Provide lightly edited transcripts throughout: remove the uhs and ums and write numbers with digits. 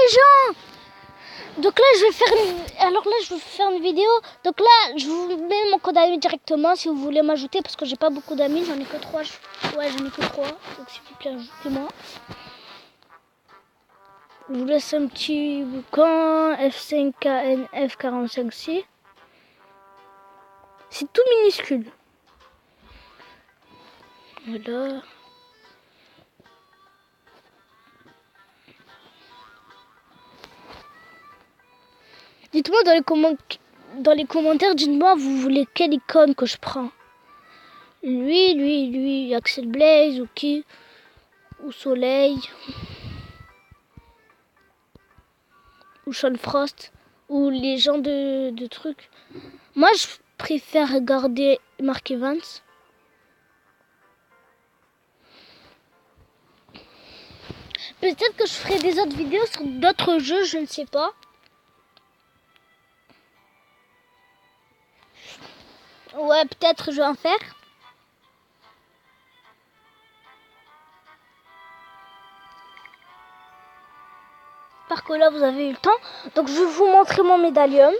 les gens. Donc là, je vais faire une vidéo. Donc là, je vous mets mon code ami directement si vous voulez m'ajouter parce que j'ai pas beaucoup d'amis, j'en ai que 3. Ouais, j'en ai que 3. Donc s'il vous plaît, ajoutez-moi. Je vous laisse un petit boucan F5KNF45C. C'est tout minuscule. Voilà. Dites-moi dans les commentaires, dites-moi vous voulez quelle icône que je prends. Lui, Axel Blaze ou qui? Ou Soleil. Ou Sean Frost. Ou les gens de trucs. Moi je préfère regarder Mark Evans. Peut-être que je ferai des autres vidéos sur d'autres jeux, je ne sais pas. Ouais, peut-être je vais en faire. Par que là, vous avez eu le temps. Donc, je vais vous montrer mon médaillon.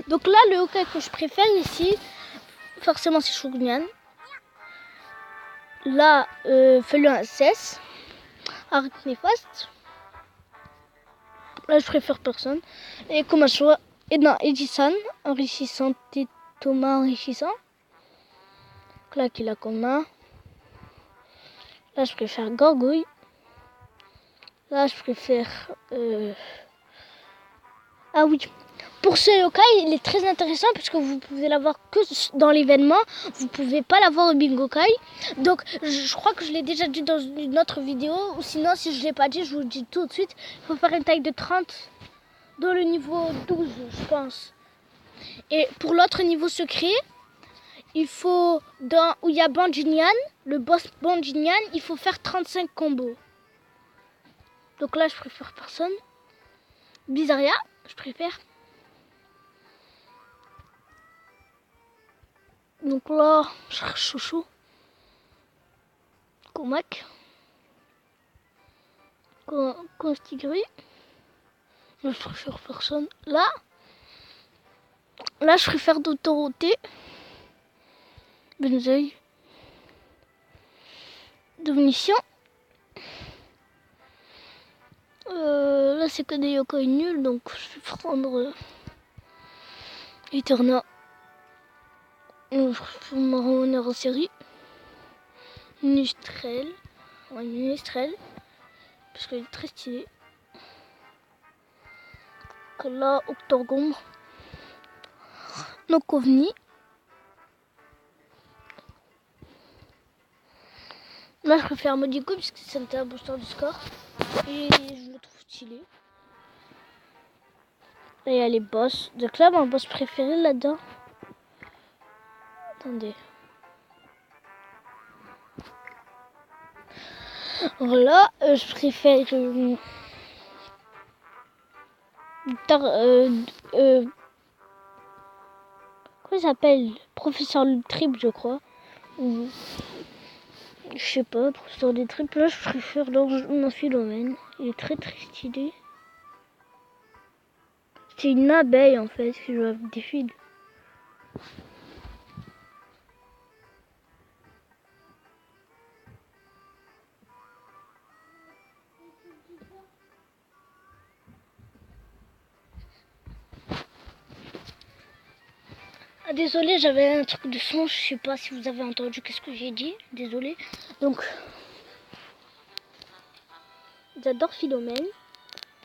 Donc là, le Hawkeye que je préfère ici, forcément, c'est Shogunyan. Là, Felu SS. Arc Néfaste. Là, je préfère personne. Et Komasho. Et non, Edison. Enrichissant. Et Thomas enrichissant. Là, qui l'a commun. Là, je préfère Gorgouille. Là, je préfère... Ah oui. Pour ce yokai, il est très intéressant puisque vous pouvez l'avoir que dans l'événement. Vous pouvez pas l'avoir au Bingokai. Donc, je crois que je l'ai déjà dit dans une autre vidéo. Ou sinon, si je l'ai pas dit, je vous le dis tout de suite. Il faut faire une taille de 30 dans le niveau 12, je pense. Et pour l'autre niveau secret, il faut, où il y a Bandinian, le boss Bandinian, il faut faire 35 combos. Donc là, je préfère personne. Bizarria, je préfère. Donc là, je cherche Chouchou. Comac. Constigri. Je préfère personne. Là, je préfère d'autoroté. Benzoï. Dominition. Là, c'est que des yokoi nuls, donc je vais prendre Eterna. Je préfère Marronner en série. Nistrel. Ouais, Nistrel. Parce qu'elle est très stylée. Là, Octogombre. Nokovni. Là, je préfère Modico puisque c'est un booster du score. Et je le trouve stylé. Là, il y a les boss. Donc là, mon boss préféré là-dedans. Attendez. Voilà, je préfère... comment il s'appelle? Professeur le triple, je crois. Ou... Je sais pas, professeur des triples. Là, je préfère mon Philomène. Il est très très stylé. C'est une abeille en fait qui joue avec des fils. Ah, désolé, j'avais un truc de son, je sais pas si vous avez entendu qu'est-ce que j'ai dit. Désolé. Donc, j'adore Philomène.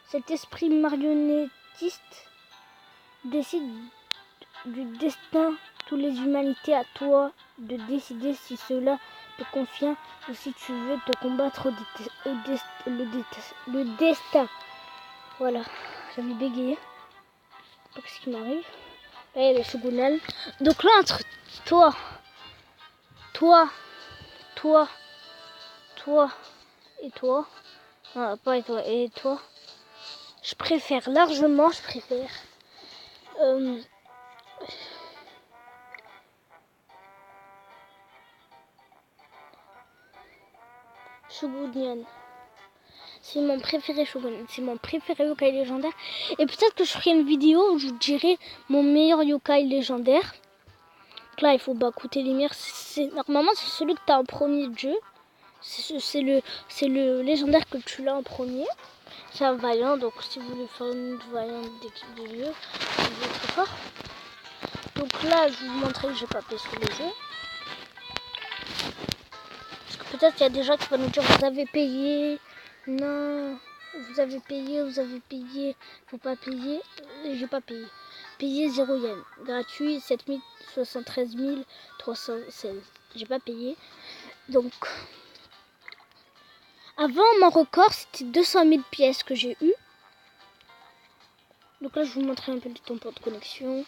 Cet esprit marionnettiste décide du destin de toutes les humanités, à toi de décider si cela te convient ou si tu veux te combattre le destin. Voilà, j'avais bégayé. Je sais pas ce qui m'arrive. Là, il y a le Shogunal. Donc là, entre toi et toi. Non, pas et toi, et toi. Je préfère largement, Shogunyan. C'est mon préféré Shogun. C'est mon préféré yokai légendaire. Et peut-être que je ferai une vidéo où je dirai mon meilleur yokai légendaire. Donc là, il faut coûter les mires. Normalement, c'est celui que tu as en premier de jeu. C'est le légendaire que tu l'as en premier. C'est un vaillant. Donc si vous voulez faire une vaillante d'équipe de jeu, vous êtes très fort. Donc là, je vais vous montrer que j'ai pas payé sur le jeu. Parce que peut-être qu'il y a des gens qui vont nous dire vous avez payé. Non, vous avez payé. Faut pas payer. J'ai pas payé. Payer 0 yen. Gratuit 73 316. J'ai pas payé. Donc, avant mon record, c'était 200 000 pièces que j'ai eu. Donc là, je vais vous montrer un peu du temps de connexion.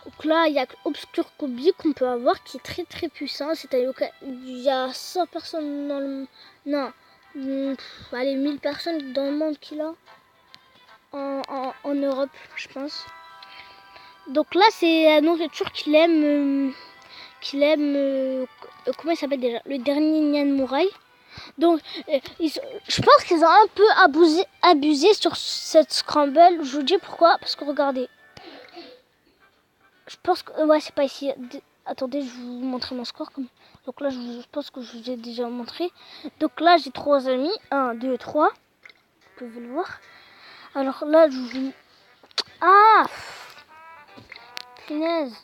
Donc là, il y a Obscure Kobe qu'on peut avoir qui est très très puissant. C'est un yokai. Il y a 100 personnes dans le... Non. Allez, 1000 personnes dans le monde qu'il a. En Europe, je pense. Donc là, c'est la nourriture qu'il aime. Comment il s'appelle déjà? Le dernier Nyan Murai. Donc, je pense qu'ils ont un peu abusé sur cette scramble. Je vous dis pourquoi. Parce que regardez. Je pense que... Ouais, c'est pas ici. Attendez, je vais vous montrer mon score. Donc là, je pense que je vous ai déjà montré. Donc là, j'ai 3 amis. 1, 2, 3. Vous pouvez le voir. Alors là, je vous... Ah, punaise.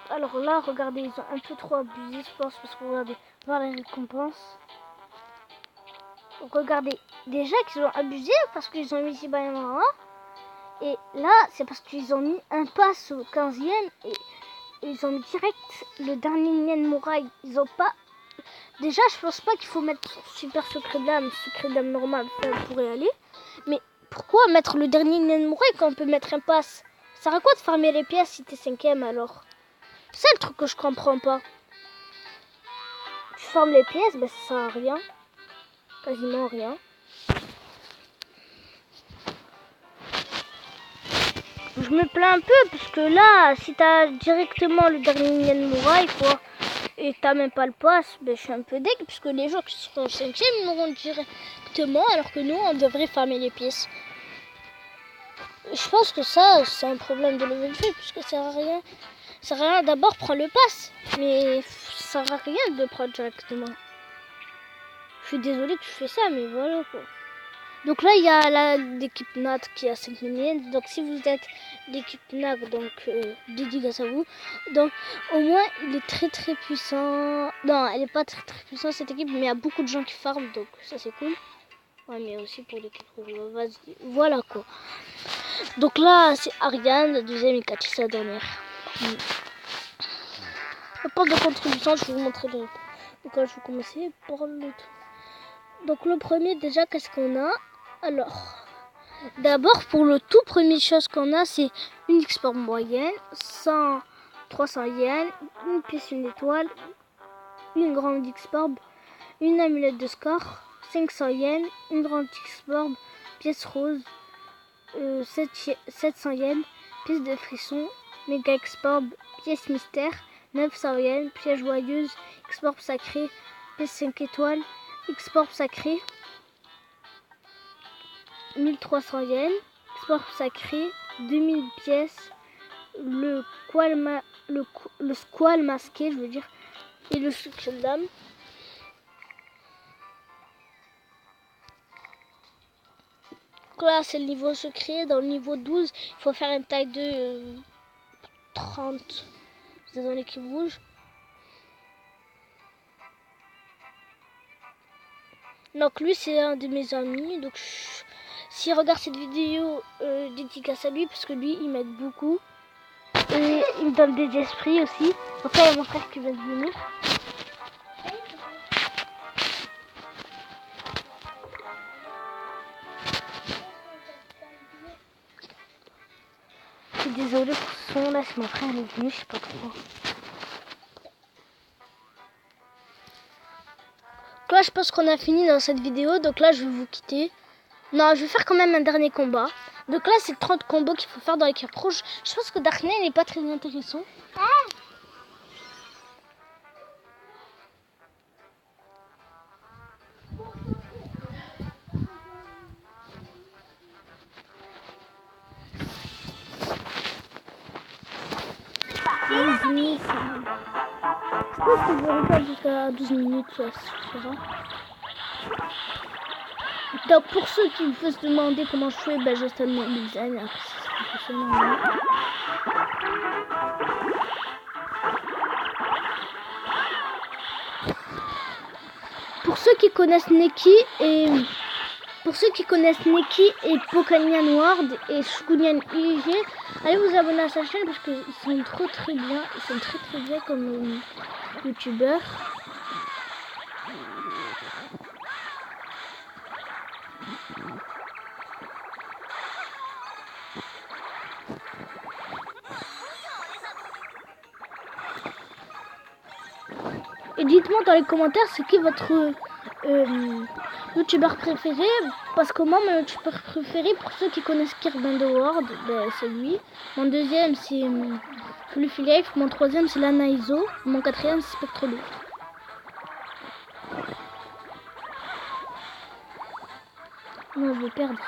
Alors là, regardez, ils ont un peu trop abusé, je pense, parce que regardez, voir les récompenses. Donc regardez, déjà qu'ils ont abusé parce qu'ils ont mis Shibayama. Et là, c'est parce qu'ils ont mis un pass au 15e et ils ont mis direct le dernier Nyan Murai. Ils ont pas... Déjà, je pense pas qu'il faut mettre super secret d'âme normal, ça pourrait aller. Mais pourquoi mettre le dernier Nyan Murai quand on peut mettre un pass? Ça sert à quoi de farmer les pièces si t'es 5e alors? C'est le truc que je comprends pas. Tu farmes les pièces, ben ça sert à rien. Quasiment rien. Je me plains un peu parce que là, si t'as directement le dernier Nyan Murai, quoi, et t'as même pas le pass, ben je suis un peu deg parce que les gens qui seront 5e, ils m'auront directement alors que nous, on devrait farmer les pièces. Je pense que ça, c'est un problème de level fait puisque ça sert à rien. Ça sert à rien d'abord prendre le pass, mais ça sert à rien de le prendre directement. Je suis désolée que tu fais ça, mais voilà quoi. Donc là, il y a l'équipe NAT qui a 5 millions. Donc si vous êtes l'équipe NAT, donc dédicace à vous. Donc au moins, il est très très puissant. Non, elle n'est pas très très puissante cette équipe, mais il y a beaucoup de gens qui farment, donc ça c'est cool. Ouais, mais aussi pour l'équipe. Voilà quoi. Donc là, c'est Ariane, la deuxième, et Cathy, la dernière. La porte de contribution, je vais vous montrer. Donc là, je vais commencer par le truc. Donc le premier, déjà, qu'est-ce qu'on a? Alors, d'abord, pour le tout premier chose qu'on a, c'est une export moyenne, 100, 300 yens, une pièce, une étoile, une grande export, une amulette de score, 500 yens, une grande export, pièce rose, 700 yens, pièce de frisson, méga export, pièce mystère, 900 yens, pièce joyeuse, export sacré, pièce 5 étoiles, export sacré, 1300 yens, export sacré, 2000 pièces, le squal masqué, je veux dire, et le sucre d'âme. Là, c'est le niveau secret. Dans le niveau 12, il faut faire une taille de 30. Vous êtes dans l'équipe rouge. Donc lui, c'est un de mes amis. Donc s'il regarde cette vidéo, dédicace à lui parce que lui, il m'aide beaucoup. Et il me donne des esprits aussi. Donc là, il y a mon frère qui vient de venir. Je suis désolée pour ce son là, c'est mon frère est venu, je sais pas trop. Donc là, je pense qu'on a fini dans cette vidéo. Donc là, je vais vous quitter. Non, je vais faire quand même un dernier combat. Donc là, c'est 30 combos qu'il faut faire dans l'équipe rouge. Je pense que Darkness n'est pas très intéressant. jusqu'à 12 minutes, ça suffira. Donc pour ceux qui veulent se demander comment je fais, ben j'installe mon design. Pour ceux qui connaissent Neki et Pokanian World et Shugunian IG, allez vous abonner à sa chaîne parce qu'ils sont trop très bien, ils sont très bien comme youtubeurs. Et dites-moi dans les commentaires c'est qui votre youtubeur préféré, parce que moi mon youtubeur préféré, pour ceux qui connaissent Kirby World, ben, c'est lui. Mon deuxième c'est Fluffy Life, mon troisième c'est Lanaizo, mon quatrième c'est Spectrolo. Non, je vais perdre.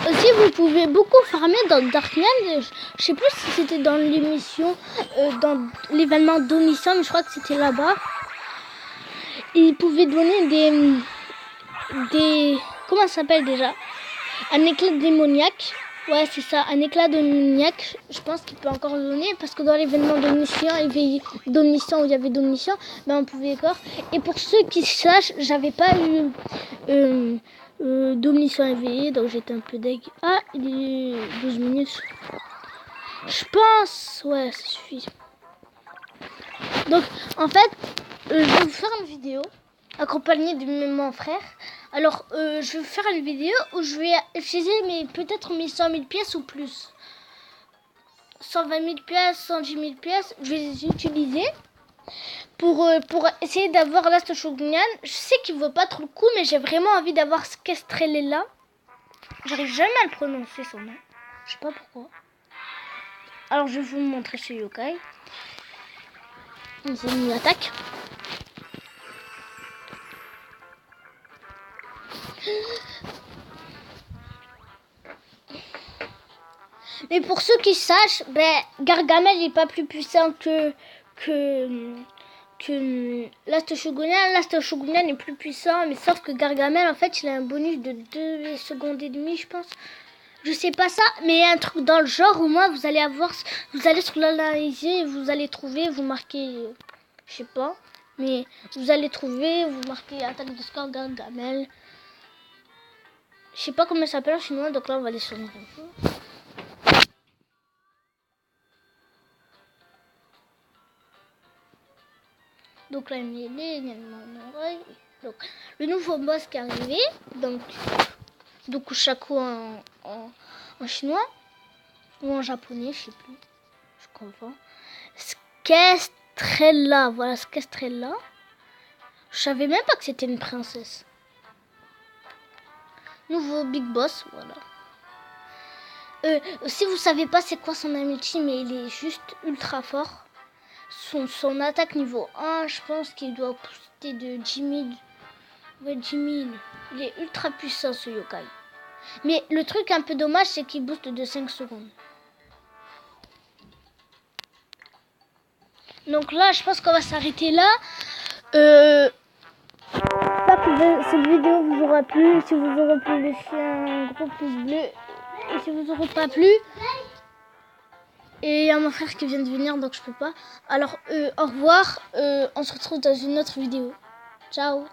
Aussi, vous pouvez beaucoup farmer dans Darkman. Je sais plus si c'était dans l'émission, dans l'événement Domission, mais je crois que c'était là-bas. Ils pouvaient donner des comment ça s'appelle déjà? Un éclat démoniaque. Ouais, c'est ça, un éclat démoniaque. Je pense qu'il peut encore le donner parce que dans l'événement Domission, où il y avait Domission, ben on pouvait encore. Et pour ceux qui sachent, j'avais pas eu Domination éveillé, donc j'étais un peu deg. Ah, il est 12 minutes. Je pense, ouais, ça suffit. Donc, en fait, je vais vous faire une vidéo accompagnée de mon frère. Alors, je vais vous faire une vidéo où je vais utiliser peut-être mes 100 000 pièces ou plus. 120 000 pièces, 110 000 pièces, je vais les utiliser pour essayer d'avoir Last Shogunyan. Je sais qu'il vaut pas trop le coup, mais j'ai vraiment envie d'avoir ce Kestrel-là. J'arrive jamais à le prononcer son nom. Je sais pas pourquoi. Alors je vais vous montrer ce yokai. C'est une attaque. Mais pour ceux qui sachent, ben Gargamel n'est pas plus puissant que Last Shogunyan. Last Shogunyan est plus puissant, mais sauf que Gargamel, en fait, il a un bonus de 2 secondes et demie, je pense. Je sais pas ça, mais il y a un truc dans le genre où moi, vous allez sur l'analyser, vous allez trouver, vous marquez, je sais pas, mais vous allez trouver, vous marquez attaque de score Gargamel. Je sais pas comment ça s'appelle en chinois, donc là, on va aller sur une info. Donc là, il y a donc le nouveau boss qui est arrivé, donc Shaku en chinois ou en japonais, je sais plus, je comprends. Skestrella, voilà Skestrella. Je savais même pas que c'était une princesse. Nouveau big boss, voilà. Si vous savez pas c'est quoi son amitié, mais il est juste ultra fort. Son attaque niveau 1, je pense qu'il doit pousser de 10 000. Ouais, 10 000. Il est ultra puissant ce yokai. Mais le truc un peu dommage, c'est qu'il booste de 5 secondes. Donc là, je pense qu'on va s'arrêter là. J'espère que cette vidéo vous aura plu. Si vous aurez plu, laissez un gros pouce bleu. Et si vous aurez pas plu... Et il y a mon frère qui vient de venir, donc je peux pas. Alors, au revoir. On se retrouve dans une autre vidéo. Ciao.